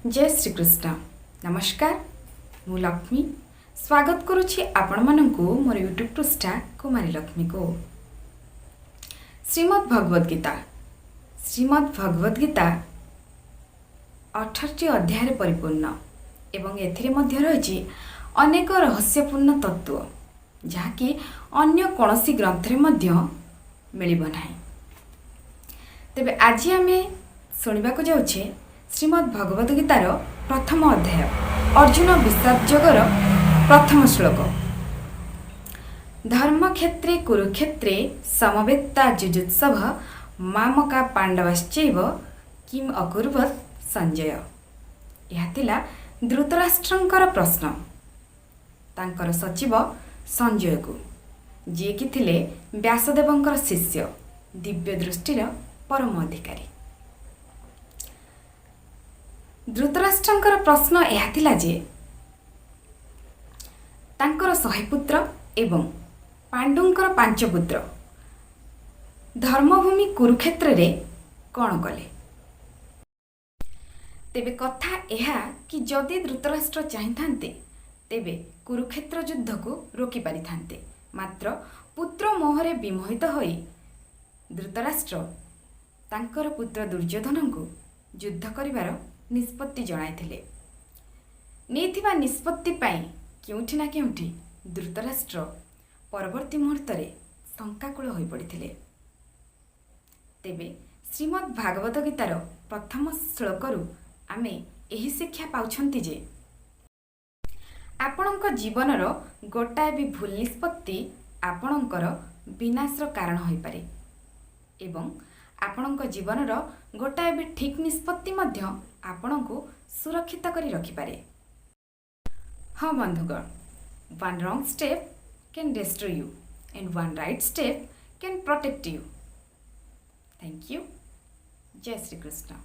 जय श्री कृष्ण। नमस्कार, मु लक्ष्मी स्वागत करुछि आपण मानंकु मोर यूट्यूब पृष्ठा कुमारी लक्ष्मी को। श्रीमद् भगवद गीता 18टी अध्याय परिपूर्ण एवं एथिरे मध्य रहिछि अनेक रहस्यपूर्ण तत्व जहाँकि अन्य कौनसी ग्रंथरे मध्य मिलिब नाही। तेबे आज आमे सुनिबाको जाउछे श्रीमद् भगवद गीतार प्रथम अध्याय अर्जुन विषाद योगर प्रथम श्लोक। धर्मक्षेत्रे कुरुक्षेत्रे समवेत्ता जुजुत्सव मामका पांडवश्चैव किम अकुर्वत् संजय। यह थिला धृतराष्ट्रंकर प्रश्न तांकर सचिव संजय को, जी कि थिले व्यासदेवंकर शिष्य दिव्य दृष्टिर परम अधिकारी। धृतराष्ट्रंकर प्रश्न यह थिला जे तांकर 100 पुत्र एवं पांडुंकर 5 पुत्र धर्मभूमि कुरुक्षेत्र रे कौन कले। तेबे कथा यह कि जदि धृतराष्ट्र चाहिए तेबे कुरुक्षेत्र युद्ध को रोकी पारि थांते, मात्र पुत्र मोहरे विमोहित होई धृतराष्ट्र तांकर पुत्र दुर्योधन को युद्ध करिवार निष्पत्ति जणाइथिले। नेथिबा निष्पत्ति पाई केउठी ना केउठी धृतराष्ट्र परवर्ती मुहूर्त रे शंकाकुल होई पड़िथिले। तेबे श्रीमद् भागवत गीतार प्रथम श्लोकरू आमे एही शिक्षा पाउछंती जे आपणक जीवनर गोटाए भी भूल निष्पत्ति आपणकर विनाशर कारण होई पारे एवं आपणक जीवनर गोटाए भी ठीक निष्पत्ति मध्य आपणको सुरक्षित करी रखि पारे। हाँ बंधुगण, one wrong step can destroy you and one right step can protect you. Thank you. जय श्री कृष्ण।